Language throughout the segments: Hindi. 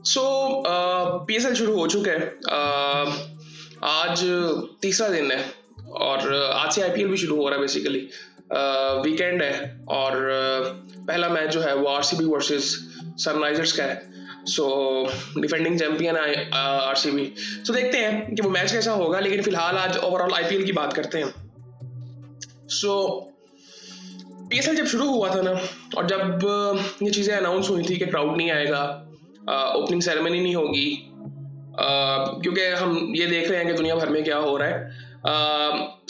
सो पीएसएल शुरू हो चुका है। आज तीसरा दिन है और आज से आईपीएल भी शुरू हो रहा है बेसिकली। वीकेंड है और पहला मैच जो है वो आरसीबी वर्सेस सनराइजर्स का है। सो डिफेंडिंग चैंपियन है आरसीबी। सो देखते हैं कि वो मैच कैसा होगा, लेकिन फिलहाल आज ओवरऑल आईपीएल की बात करते हैं। सो पीएसएल जब शुरू हुआ था ना, और जब ये चीज़ें अनाउंस हुई थी कि क्राउड नहीं आएगा, ओपनिंग सेरेमनी नहीं होगी, क्योंकि हम ये देख रहे हैं कि दुनिया भर में क्या हो रहा है।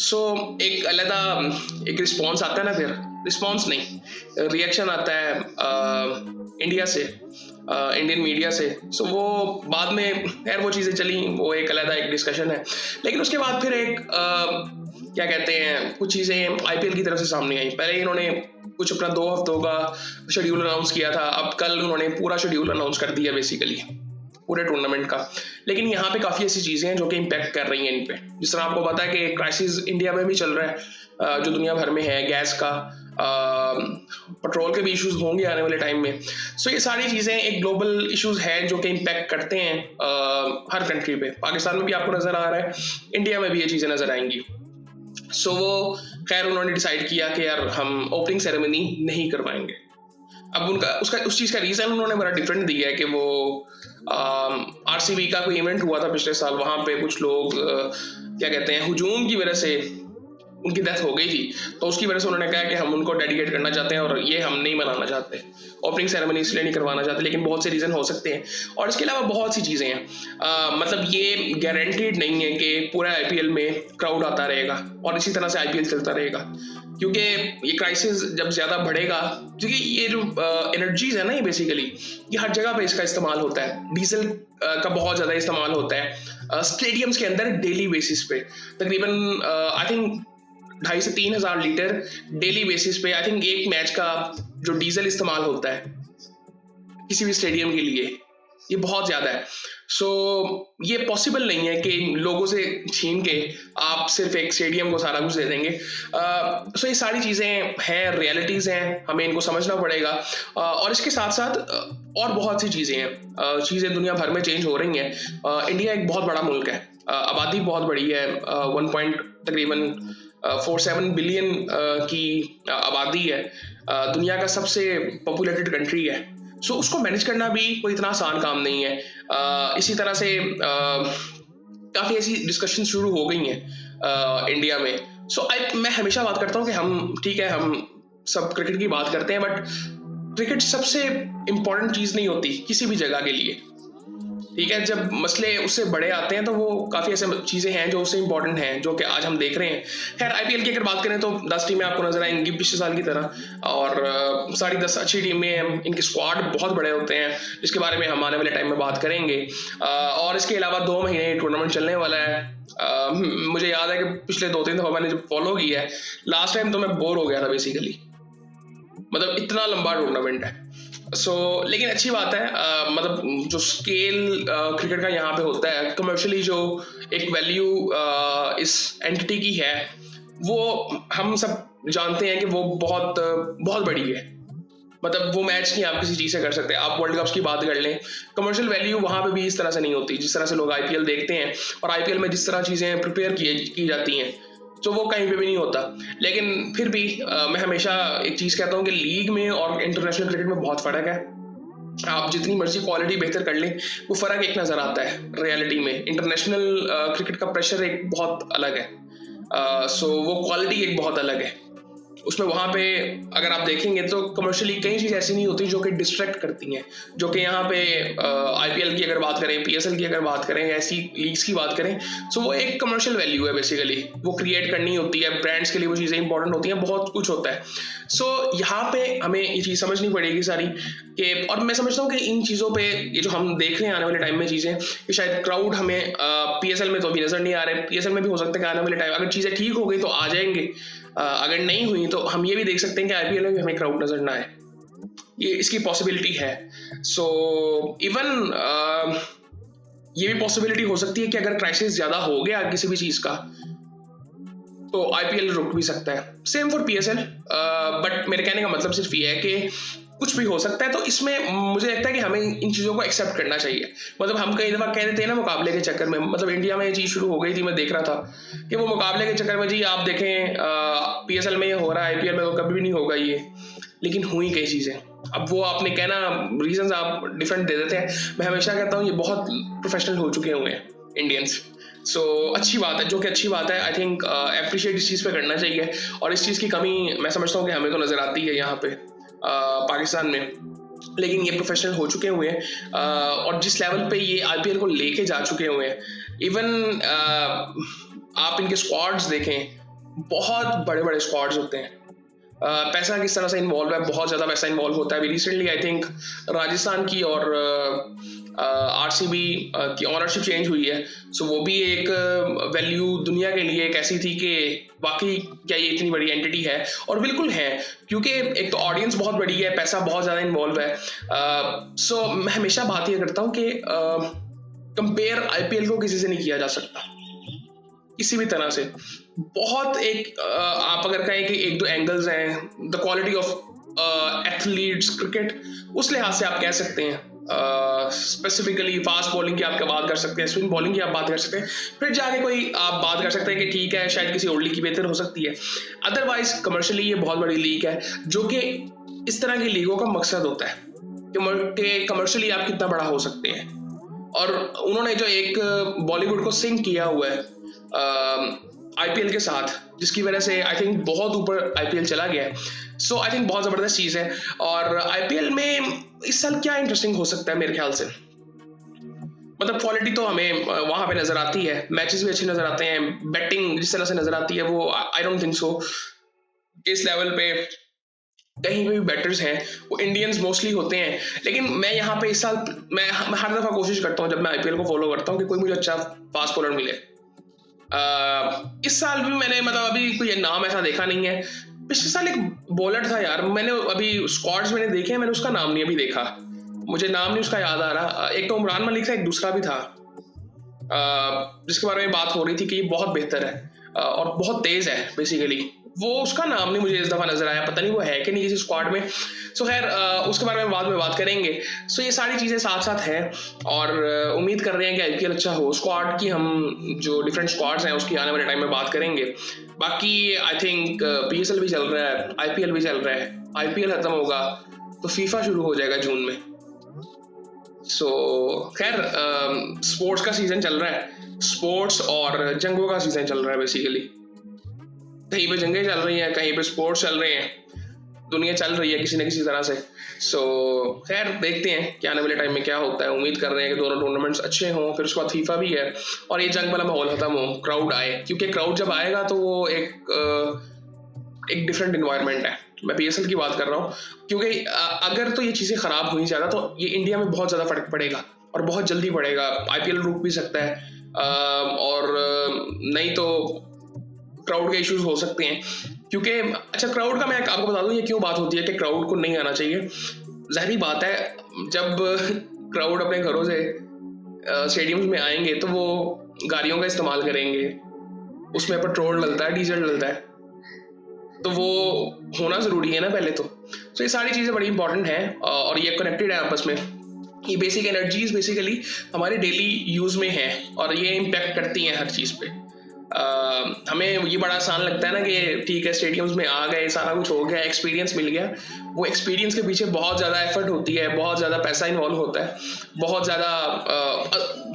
सो एक अलग एक रिस्पॉन्स आता है ना, फिर रिस्पॉन्स नहीं, रिएक्शन आता है इंडिया से, इंडियन मीडिया से। सो वो बाद में खैर वो चीज़ें चली, वो एक अलग एक डिस्कशन है। लेकिन उसके बाद फिर एक क्या कहते हैं, कुछ चीज़ें आईपीएल की तरफ से सामने आई। पहले इन्होंने कुछ अपना 2 हफ्तों का शेड्यूल अनाउंस किया था, अब कल उन्होंने पूरा शेड्यूल अनाउंस कर दिया बेसिकली, पूरे टूर्नामेंट का। लेकिन यहाँ पे काफ़ी ऐसी चीज़ें हैं जो कि इम्पैक्ट कर रही हैं इन पे। जिस तरह आपको पता है कि क्राइसिस इंडिया में भी चल रहा है, जो दुनिया भर में है, गैस का, पेट्रोल के भी इश्यूज होंगे आने वाले टाइम में। सो ये सारी चीज़ें एक ग्लोबल इश्यूज हैं जो कि इम्पैक्ट करते हैं हर कंट्री पे। पाकिस्तान में भी आपको नज़र आ रहा है, इंडिया में भी ये चीज़ें नज़र आएंगी। सो वो खैर उन्होंने डिसाइड किया कि यार हम ओपनिंग सेरेमनी नहीं करवाएंगे। अब उस चीज़ का रीज़न उन्होंने बड़ा डिफरेंट दिया है कि वो आरसीबी का कोई इवेंट हुआ था पिछले साल, वहाँ पे कुछ लोग क्या कहते हैं, हुजूम की वजह से उनकी डेथ हो गई थी, तो उसकी वजह से उन्होंने कहा कि हम उनको डेडिकेट करना चाहते हैं और ये हम नहीं मनाना चाहते, ओपनिंग सेरेमनी इसलिए नहीं करवाना चाहते। लेकिन बहुत से रीज़न हो सकते हैं और इसके अलावा बहुत सी चीज़ें हैं। मतलब ये गारंटीड नहीं है कि पूरा आईपीएल में क्राउड आता रहेगा और इसी तरह से आईपीएल चलता रहेगा, क्योंकि ये क्राइसिस जब ज़्यादा बढ़ेगा, क्योंकि ये जो एनर्जीज है ना, ये बेसिकली ये हर जगह पे इसका इस्तेमाल होता है। डीजल का बहुत ज़्यादा इस्तेमाल होता है स्टेडियम्स के अंदर डेली बेसिस पे, तकरीबन आई थिंक 2,500 से 3,000 लीटर डेली बेसिस पे। आई थिंक एक मैच का जो डीजल इस्तेमाल होता है किसी भी स्टेडियम के लिए, ये बहुत ज़्यादा है। सो ये पॉसिबल नहीं है कि लोगों से छीन के आप सिर्फ एक स्टेडियम को सारा कुछ दे देंगे। सो ये सारी चीज़ें हैं, रियलिटीज़ हैं, हमें इनको समझना पड़ेगा। और इसके साथ साथ और बहुत सी चीज़ें हैं, चीज़ें दुनिया भर में चेंज हो रही हैं। इंडिया एक बहुत बड़ा मुल्क है, आबादी बहुत बड़ी है, 1 तकरीबन 47 बिलियन की आबादी है, दुनिया का सबसे पॉपुलेटेड कंट्री है। सो उसको मैनेज करना भी कोई इतना आसान काम नहीं है। इसी तरह से काफ़ी ऐसी डिस्कशन शुरू हो गई हैं इंडिया में। सो मैं हमेशा बात करता हूँ कि हम ठीक है, हम सब क्रिकेट की बात करते हैं, बट क्रिकेट सबसे इम्पोर्टेंट चीज़ नहीं होती किसी भी जगह के लिए। ठीक है, जब मसले उससे बड़े आते हैं तो वो काफ़ी ऐसे चीज़ें हैं जो उससे इंपॉर्टेंट हैं, जो कि आज हम देख रहे हैं। खैर आईपीएल की अगर बात करें तो 10 टीमें आपको नजर आएंगी पिछले साल की तरह, और 10.5 अच्छी टीमें हैं, इनके स्क्वाड बहुत बड़े होते हैं, जिसके बारे में हम आने वाले टाइम में बात करेंगे। और इसके अलावा 2 महीने टूर्नामेंट चलने वाला है। मुझे याद है कि पिछले 2-3 दफ़ा मैंने जब फॉलो किया है, लास्ट टाइम तो मैं बोर हो गया था बेसिकली, मतलब इतना लंबा टूर्नामेंट है। लेकिन अच्छी बात है, मतलब जो स्केल क्रिकेट का यहाँ पे होता है, कमर्शियली जो एक वैल्यू इस एंटिटी की है, वो हम सब जानते हैं कि वो बहुत बहुत बड़ी है। मतलब वो मैच नहीं आप किसी चीज़ से कर सकते। आप वर्ल्ड कप्स की बात कर लें, कमर्शियल वैल्यू वहाँ पे भी इस तरह से नहीं होती जिस तरह से लोग आईपीएल देखते हैं, और आईपीएल में जिस तरह चीज़ें प्रिपेयर की जाती हैं, तो वो कहीं पे भी नहीं होता। लेकिन फिर भी मैं हमेशा एक चीज़ कहता हूँ कि लीग में और इंटरनेशनल क्रिकेट में बहुत फ़र्क है। आप जितनी मर्जी क्वालिटी बेहतर कर लें, वो फ़र्क एक नज़र आता है रियलिटी में। इंटरनेशनल क्रिकेट का प्रेशर एक बहुत अलग है, वो क्वालिटी एक बहुत अलग है उसमें। वहाँ पे अगर आप देखेंगे तो कमर्शियली कई चीज़ ऐसी नहीं होती जो कि डिस्ट्रैक्ट करती हैं, जो कि यहाँ पे आईपीएल की अगर बात करें, पीएसएल की अगर बात करें, ऐसी लीग्स की बात करें, सो वो एक कमर्शियल वैल्यू है बेसिकली, वो क्रिएट करनी होती है, ब्रांड्स के लिए वो चीज़ें इंपॉर्टेंट होती हैं, बहुत कुछ होता है। सो यहाँ पे हमें ये चीज़ समझनी पड़ेगी सारी कि, और मैं समझता हूँ कि इन चीज़ों पे ये जो हम देख रहे हैं आने वाले टाइम में चीज़ें, कि शायद क्राउड हमें पीएसएल में तो अभी नज़र नहीं आ रहे, पीएसएल में भी हो सकता है कि आने वाले टाइम अगर चीज़ें ठीक हो गई तो आ जाएंगे, अगर नहीं हुई तो हम ये भी देख सकते हैं कि आईपीएल में भी हमें क्राउड नजर ना आए, ये इसकी पॉसिबिलिटी है। सो इवन ये भी पॉसिबिलिटी हो सकती है कि अगर क्राइसिस ज़्यादा हो गया किसी भी चीज़ का, तो आईपीएल रुक भी सकता है। सेम फॉर पीएसएल, बट मेरे कहने का मतलब सिर्फ ये है कि कुछ भी हो सकता है। तो इसमें मुझे लगता है कि हमें इन चीज़ों को एक्सेप्ट करना चाहिए। मतलब हम कई दफ़ा कह देते हैं ना मुकाबले के चक्कर में, मतलब इंडिया में ये चीज़ शुरू हो गई थी, मैं देख रहा था कि वो मुकाबले के चक्कर में जी आप देखें पीएसएल में ये हो रहा है, आईपीएल में तो कभी भी नहीं होगा ये, लेकिन हुई कई चीज़ें। अब वो आपने कहना रीजंस आप डिफरेंट दे देते हैं, मैं हमेशा कहता हूँ ये बहुत प्रोफेशनल हो चुके हुए हैं इंडियंस। सो अच्छी बात है, जो कि अच्छी बात है। आई थिंक अप्रिशिएट इस चीज़ पे करना चाहिए, और इस चीज़ की कमी मैं समझता हूँ कि हमें तो नज़र आती है यहाँ पे पाकिस्तान में, लेकिन ये प्रोफेशनल हो चुके हुए हैं और जिस लेवल पे ये आईपीएल को लेके जा चुके हुए हैं, इवन आप इनके स्क्वाड्स देखें, बहुत बड़े बड़े स्क्वाड्स होते हैं। पैसा किस तरह से इन्वॉल्व है, बहुत ज़्यादा पैसा इन्वॉल्व होता है। अभी रिसेंटली आई थिंक राजस्थान की और आरसीबी की ऑनरशिप चेंज हुई है, सो वो भी एक वैल्यू दुनिया के लिए एक ऐसी थी कि वाकई क्या ये इतनी बड़ी एंटिटी है, और बिल्कुल है, क्योंकि एक तो ऑडियंस बहुत बड़ी है, पैसा बहुत ज़्यादा इन्वॉल्व है। सो मैं हमेशा बात ये करता हूँ कि कंपेयर आईपीएल को किसी से नहीं किया जा सकता, किसी भी तरह से। बहुत एक आप अगर कहें कि एक दो एंगल्स हैं, the quality of athletes cricket, उस लिहाज से आप कह सकते हैं। स्पेसिफिकली फास्ट बॉलिंग की आप बात कर सकते हैं, स्पिन बॉलिंग की आप बात कर सकते हैं, फिर जाके कोई आप बात कर सकते हैं कि ठीक है शायद किसी और लीग की बेहतर हो सकती है। अदरवाइज कमर्शियली ये बहुत बड़ी लीग है, जो कि इस तरह की लीगों का मकसद होता है कि कमर्शियली आप कितना बड़ा हो सकते हैं। और उन्होंने जो एक बॉलीवुड को सिंक किया हुआ है आईपीएल के साथ, जिसकी वजह से आई थिंक बहुत ऊपर आईपीएल चला गया है। सो आई थिंक बहुत ज़बरदस्त चीज़ है। और आईपीएल में इस साल क्या इंटरेस्टिंग हो सकता है मेरे ख्याल से, मतलब क्वालिटी तो हमें वहाँ पे नज़र आती है, मैचेस भी अच्छे नज़र आते हैं, बैटिंग जिस तरह से नज़र आती है वो आई डोंट थिंक सो इस लेवल पे कहीं पे भी बैटर्स हैं वो इंडियंस मोस्टली होते हैं। लेकिन मैं यहाँ पे इस साल मैं हर दफ़ा कोशिश करता हूँ जब मैं आईपीएल को फॉलो करता हूँ कि कोई मुझे अच्छा फास्ट बॉलर मिले। इस साल भी मैंने मतलब अभी कोई नाम ऐसा देखा नहीं है। पिछले साल एक बॉलर था यार, मैंने अभी स्क्वाड्स मैंने देखे हैं, मैंने उसका नाम नहीं अभी देखा, मुझे नाम नहीं उसका याद आ रहा। एक तो उमरान मलिक था, एक दूसरा भी था जिसके बारे में बात हो रही थी कि ये बहुत बेहतर है और बहुत तेज है बेसिकली, वो उसका नाम नहीं मुझे इस दफा नजर आया, पता नहीं वो है कि नहीं किसी स्क्वाड में। सो खैर उसके बारे में बाद में बात करेंगे। सो ये सारी चीज़ें साथ साथ हैं और उम्मीद कर रहे हैं कि आईपीएल अच्छा हो। स्क्वाड की हम जो डिफरेंट स्क्वाड्स हैं उसकी आने वाले टाइम में बात करेंगे। बाकी आई थिंक पीएसएल भी चल रहा है, आईपीएल भी चल रहा है, आईपीएल खत्म होगा तो फीफा शुरू हो जाएगा जून में। सो खैर स्पोर्ट्स का सीजन चल रहा है, स्पोर्ट्स और जंगों का सीजन चल रहा है बेसिकली। कहीं पे जंगें चल रही हैं, कहीं पे स्पोर्ट्स चल रहे हैं, दुनिया चल रही है किसी न किसी तरह से। सो खैर देखते हैं कि आने वाले टाइम में क्या होता है। उम्मीद कर रहे हैं कि दोनों टूर्नामेंट्स अच्छे हों, फिर उसके बाद फीफा भी है और ये जंग वाला माहौल खत्म हो, क्राउड आए, क्योंकि क्राउड जब आएगा तो वो एक डिफरेंट इन्वायरमेंट है। मैं पीएसएल की बात कर रहा हूँ, क्योंकि अगर तो ये चीज़ें ख़राब हुई ज़्यादा तो ये इंडिया में बहुत ज़्यादा फर्क पड़ेगा और बहुत जल्दी पड़ेगा। आईपीएल रुक भी सकता है और नहीं तो क्राउड के इश्यूज हो सकते हैं। क्योंकि अच्छा क्राउड का मैं आपको बता दूं ये क्यों बात होती है कि क्राउड को नहीं आना चाहिए। ज़ाहिर बात है जब क्राउड अपने घरों से स्टेडियम्स में आएंगे तो वो गाड़ियों का इस्तेमाल करेंगे, उसमें पेट्रोल डलता है, डीजल डलता है, तो वो होना ज़रूरी है ना पहले तो। ये सारी चीज़ें बड़ी इंपॉर्टेंट हैं और ये कनेक्टेड है आपस में। ये बेसिक एनर्जीज बेसिकली हमारे डेली यूज़ में है और ये इम्पैक्ट करती हैं हर चीज़ पे। हमें ये बड़ा आसान लगता है ना कि ठीक है स्टेडियम्स में आ गए, सारा कुछ हो गया, एक्सपीरियंस मिल गया। वो एक्सपीरियंस के पीछे बहुत ज़्यादा एफर्ट होती है, बहुत ज़्यादा पैसा इन्वॉल्व होता है, बहुत ज़्यादा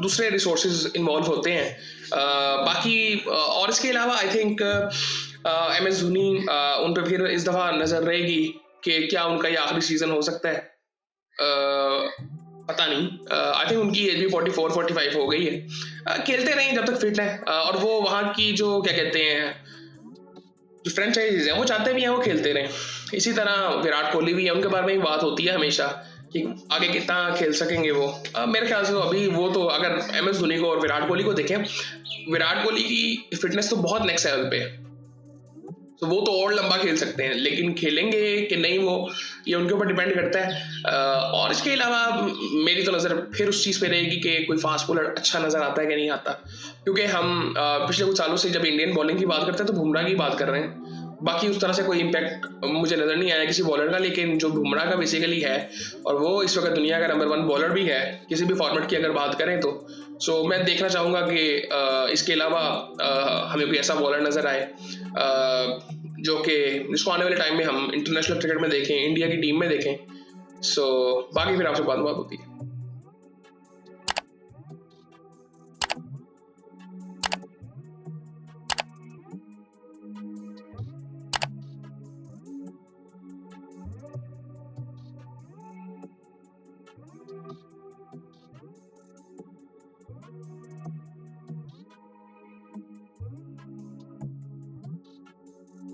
दूसरे रिसोर्सेज इन्वॉल्व होते हैं। बाकी और इसके अलावा आई थिंक MS धोनी उन पर फिर इस दफ़ा नज़र रहेगी कि क्या उनका ये आखिरी सीज़न हो सकता है। पता नहीं, आई थिंक उनकी एज भी 44-45 हो गई है। खेलते रहें जब तक फिट है और वो वहाँ की जो क्या कहते हैं जो फ्रेंचाइजीज हैं वो चाहते भी हैं वो खेलते रहें। इसी तरह विराट कोहली भी है, उनके बारे में बात होती है हमेशा कि आगे कितना खेल सकेंगे वो। मेरे ख्याल से तो अभी वो तो अगर MS धोनी को और विराट कोहली को देखें, विराट कोहली की फिटनेस तो बहुत नेक्स्ट लेवल पे है, तो वो तो और लंबा खेल सकते हैं, लेकिन खेलेंगे कि नहीं वो ये उनके ऊपर डिपेंड करता है। और इसके अलावा मेरी तो नज़र फिर उस चीज़ पे रहेगी कि कोई फास्ट बॉलर अच्छा नज़र आता है कि नहीं आता। क्योंकि हम पिछले कुछ सालों से जब इंडियन बॉलिंग की बात करते हैं तो बुमराह की बात कर रहे हैं, बाकी उस तरह से कोई इम्पैक्ट मुझे नज़र नहीं आया किसी बॉलर का, लेकिन जो बुमराह का बेसिकली है, और वो इस वक्त दुनिया का नंबर 1 बॉलर भी है किसी भी फॉर्मेट की अगर बात करें तो। सो मैं देखना चाहूँगा कि इसके अलावा हमें कोई ऐसा बॉलर नज़र आए जो कि जिसको आने वाले टाइम में हम इंटरनेशनल क्रिकेट में देखें, इंडिया की टीम में देखें। सो बाकी फिर आपसे बात होती है।